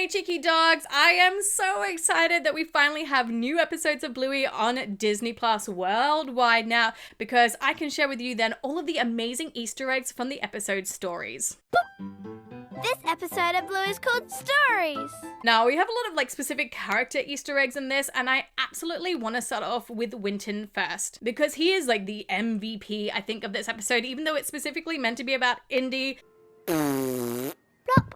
Hey cheeky dogs, I am so excited that we finally have new episodes of Bluey on Disney Plus worldwide now, because I can share with you then all of the amazing Easter eggs from the episode stories. This episode of Bluey is called Stories. Now, we have a lot of specific character Easter eggs in this, and I absolutely want to start off with Winton first, because he is the MVP, I think, of this episode, even though it's specifically meant to be about Indy. Plop.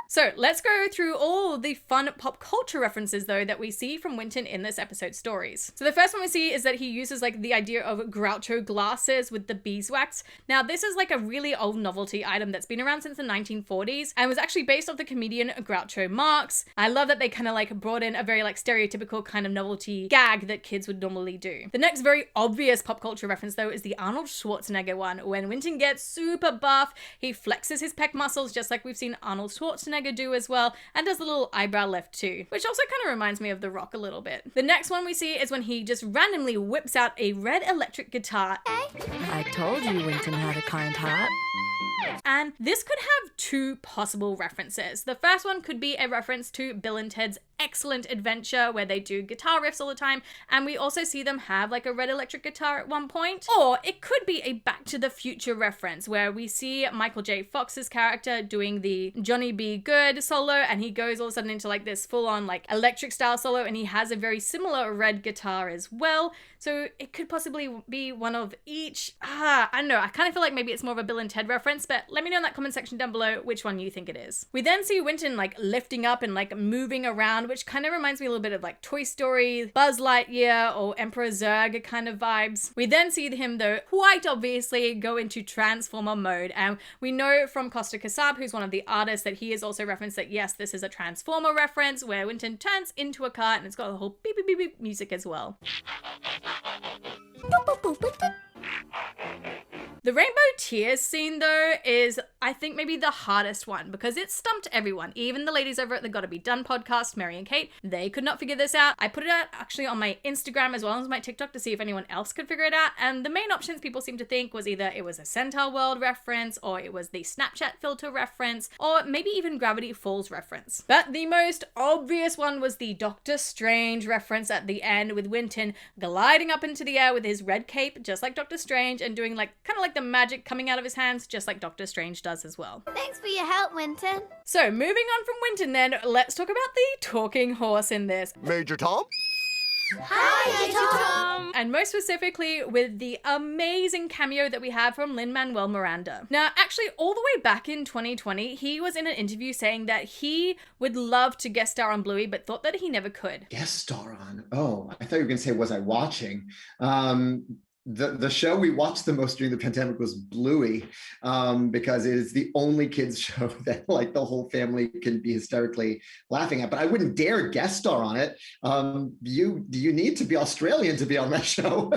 So let's go through all the fun pop culture references though that we see from Winton in this episode stories. So the first one we see is that he uses the idea of Groucho glasses with the beeswax. Now this is a really old novelty item that's been around since the 1940s and was actually based off the comedian Groucho Marx. I love that they kind of brought in a very stereotypical kind of novelty gag that kids would normally do. The next very obvious pop culture reference though is the Arnold Schwarzenegger one. When Winton gets super buff, he flexes his pec muscles just like we've seen Arnold Schwarzenegger do as well, and does a little eyebrow lift too, which also kind of reminds me of The Rock a little bit. The next one we see is when he just randomly whips out a red electric guitar. I told you Winton had a kind heart. And this could have two possible references. The first one could be a reference to Bill and Ted's Excellent Adventure, where they do guitar riffs all the time, and we also see them have a red electric guitar at one point. Or it could be a Back to the Future reference, where we see Michael J. Fox's character doing the Johnny B. Good solo, and he goes all of a sudden into this full-on electric style solo, and he has a very similar red guitar as well. So it could possibly be one of each. I don't know. I kind of feel like maybe it's more of a Bill and Ted reference, but let me know in that comment section down below which one you think it is. We then see Winton lifting up and moving around, which kind of reminds me a little bit of Toy Story, Buzz Lightyear, or Emperor Zurg kind of vibes. We then see him though quite obviously go into Transformer mode, and we know from Costa Kassab, who's one of the artists, that he has also referenced that yes, this is a Transformer reference where Winton turns into a car and it's got a whole beep beep beep beep music as well. The Rainbow Tears scene, though, is, I think, maybe the hardest one, because it stumped everyone. Even the ladies over at the Gotta Be Done podcast, Mary and Kate, they could not figure this out. I put it out actually on my Instagram as well as my TikTok to see if anyone else could figure it out, and the main options people seem to think was either it was a Centaur World reference, or it was the Snapchat filter reference, or maybe even Gravity Falls reference. But the most obvious one was the Doctor Strange reference at the end, with Winton gliding up into the air with his red cape, just like Doctor Strange, and doing kind of the magic coming out of his hands, just like Doctor Strange does as well. Thanks for your help, Winton. So moving on from Winton then, let's talk about the talking horse in this. Major Tom? Hi, Major Tom. And most specifically with the amazing cameo that we have from Lin Manuel Miranda. Now, actually, all the way back in 2020, he was in an interview saying that he would love to guest star on Bluey, but thought that he never could. Guest star on? Oh, I thought you were going to say, was I watching? The show we watched the most during the pandemic was Bluey, because it is the only kids show that the whole family can be hysterically laughing at, but I wouldn't dare guest star on it. You need to be Australian to be on that show.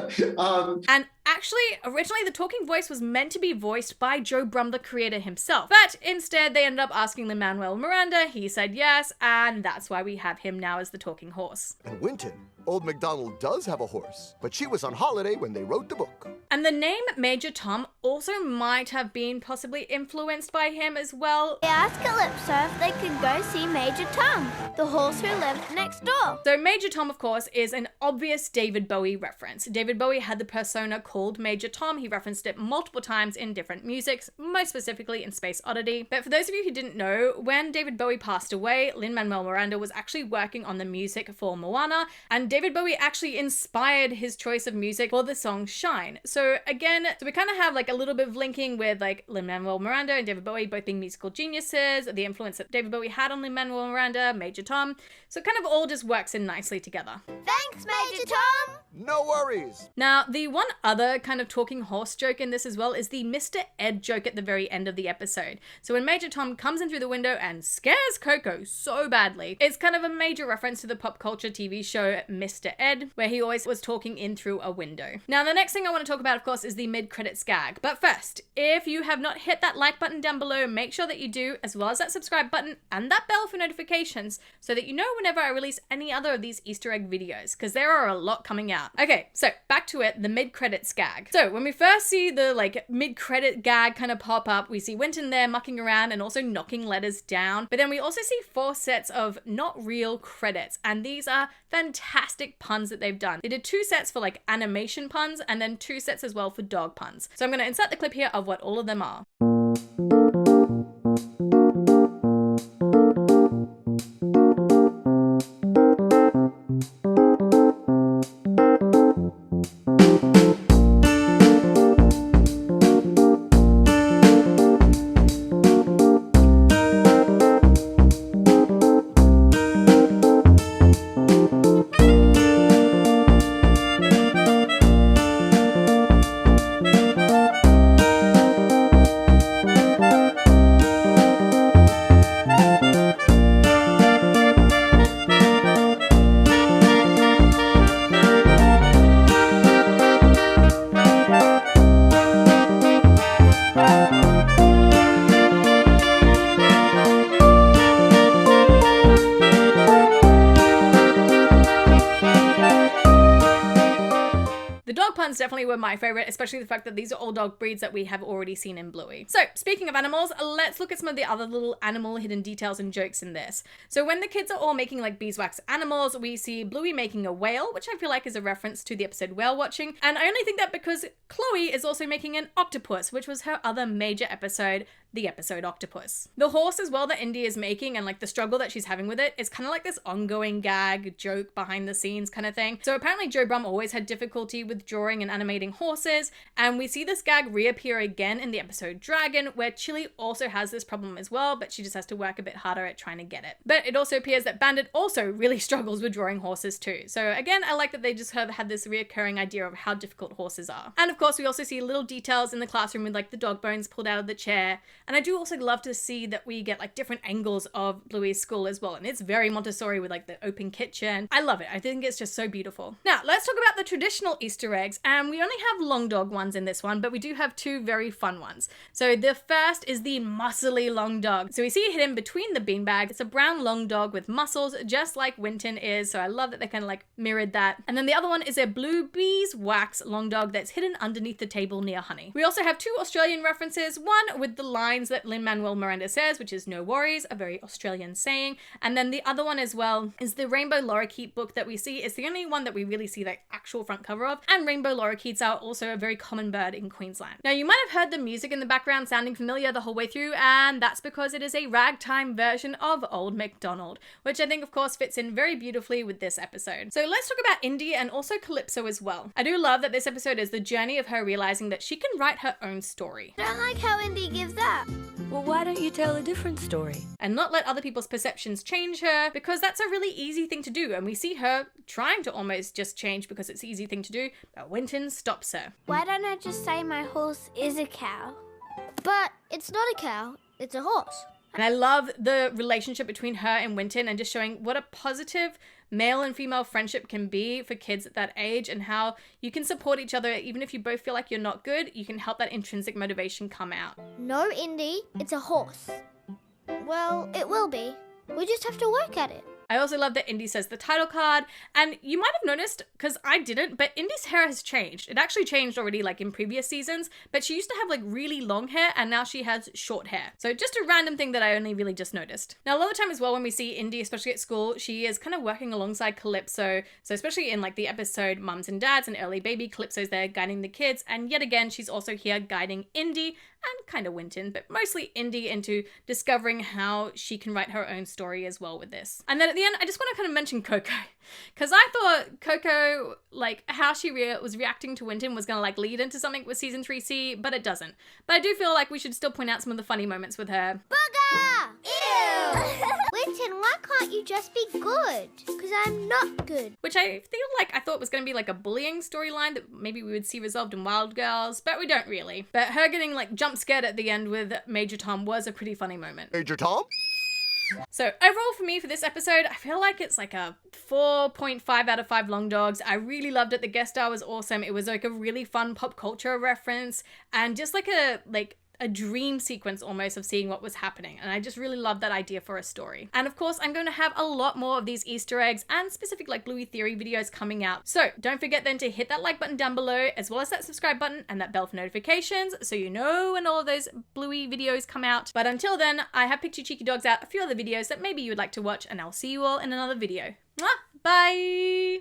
And actually, originally the talking voice was meant to be voiced by Joe Brum, the creator himself, but instead they ended up asking Lin Manuel Miranda. He said yes, and that's why we have him now as the talking horse. And Winton, Old MacDonald does have a horse, but she was on holiday when they wrote the book. And the name Major Tom also might have been possibly influenced by him as well. They asked Calypso if they could go see Major Tom, the horse who lived next door. So Major Tom, of course, is an obvious David Bowie reference. David Bowie had the persona called Major Tom. He referenced it multiple times in different musics, most specifically in Space Oddity. But for those of you who didn't know, when David Bowie passed away, Lin Manuel Miranda was actually working on the music for Moana, and David Bowie actually inspired his choice of music for the song Shine. So again, we kind of have a little bit of linking with Lin Manuel Miranda and David Bowie both being musical geniuses, the influence that David Bowie had on Lin Manuel Miranda, Major Tom. So it kind of all just works in nicely together. Thanks, Major Tom. No worries. Now, the one other kind of talking horse joke in this as well is the Mr. Ed joke at the very end of the episode. So when Major Tom comes in through the window and scares Coco so badly, it's kind of a major reference to the pop culture TV show Mr. Ed, where he always was talking in through a window. Now, the next thing I want to talk about, of course, is the mid-credits gag. But first, if you have not hit that like button down below, make sure that you do, as well as that subscribe button and that bell for notifications so that you know whenever I release any other of these Easter egg videos, because there are a lot coming out. Okay, so back to it, the mid-credits gag. So when we first see the mid-credit gag kind of pop up, we see Winton there mucking around and also knocking letters down. But then we also see 4 sets of not real credits, and these are fantastic puns that they've done. They did 2 sets for animation puns and then 2 sets as well for dog puns. So I'm going to insert the clip here of what all of them are. Definitely were my favorite, especially the fact that these are all dog breeds that we have already seen in Bluey. So speaking of animals, let's look at some of the other little animal hidden details and jokes in this. So when the kids are all making beeswax animals, we see Bluey making a whale, which I feel like is a reference to the episode Whale Watching. And I only think that because Chloe is also making an octopus, which was her other major episode, the episode Octopus. The horse as well that Indy is making and the struggle that she's having with it is kind of like this ongoing gag, joke, behind the scenes kind of thing. So apparently Joe Brum always had difficulty with drawing and animating horses, and we see this gag reappear again in the episode Dragon, where Chili also has this problem as well, but she just has to work a bit harder at trying to get it. But it also appears that Bandit also really struggles with drawing horses too. So again, I like that they just have had this reoccurring idea of how difficult horses are. And of course, we also see little details in the classroom with the dog bones pulled out of the chair. And I do also love to see that we get different angles of Bluey's school as well. And it's very Montessori with the open kitchen. I love it. I think it's just so beautiful. Now, let's talk about the traditional Easter eggs. And we only have long dog ones in this one, but we do have 2 very fun ones. So the first is the muscly long dog. So we see it hidden between the beanbags. It's a brown long dog with muscles, just like Winton is. So I love that they kind of mirrored that. And then the other one is a blue beeswax long dog that's hidden underneath the table near Honey. We also have 2 Australian references, one with the lines that Lin Manuel Miranda says, which is "no worries," a very Australian saying. And then the other one as well is the rainbow lorikeet book that we see. It's the only one that we really see the actual front cover of. And rainbow lorikeets are also a very common bird in Queensland. Now, you might have heard the music in the background sounding familiar the whole way through, and that's because it is a ragtime version of Old MacDonald, which I think of course fits in very beautifully with this episode. So let's talk about Indy and also Calypso as well. I do love that this episode is the journey of her realizing that she can write her own story. I don't like how Indy gives up. Well, why don't you tell a different story? And not let other people's perceptions change her, because that's a really easy thing to do. And we see her trying to almost just change because it's an easy thing to do, but Winton stops her. Why don't I just say my horse is a cow? But it's not a cow, it's a horse. And I love the relationship between her and Winton and just showing what a positive male and female friendship can be for kids at that age, and how you can support each other even if you both feel like you're not good. You can help that intrinsic motivation come out. No, Indy, it's a horse. Well, it will be. We just have to work at it. I also love that Indy says the title card, and you might have noticed, because I didn't, but Indy's hair has changed. It actually changed already in previous seasons, but she used to have really long hair, and now she has short hair. So just a random thing that I only really just noticed. Now, a lot of the time as well when we see Indy, especially at school, she is kind of working alongside Calypso. So especially in the episode Mums and Dads and Early Baby, Calypso's there guiding the kids, and yet again she's also here guiding Indy and kind of Winton, but mostly Indy, into discovering how she can write her own story as well with this. And then at the end, I just want to kind of mention Coco, because I thought Coco, how she was reacting to Winton was going to lead into something with season 3C, but it doesn't. But I do feel like we should still point out some of the funny moments with her. Booger! Ew! Winton, why can't you just be good? Because I'm not good. Which I feel I thought was going to be a bullying storyline that maybe we would see resolved in Wild Girls, but we don't really. But her getting jump scared at the end with Major Tom was a pretty funny moment. Major Tom? So overall for me for this episode, I feel like it's like a 4.5 out of 5 long dogs. I really loved it. The guest star was awesome. It was like a really fun pop culture reference and just like a dream sequence almost of seeing what was happening. And I just really love that idea for a story. And of course, I'm going to have a lot more of these Easter eggs and specific like Bluey theory videos coming out. So don't forget then to hit that like button down below, as well as that subscribe button and that bell for notifications, so you know when all of those Bluey videos come out. But until then, I have picked you cheeky dogs out a few other videos that maybe you would like to watch, and I'll see you all in another video. Mwah! Bye!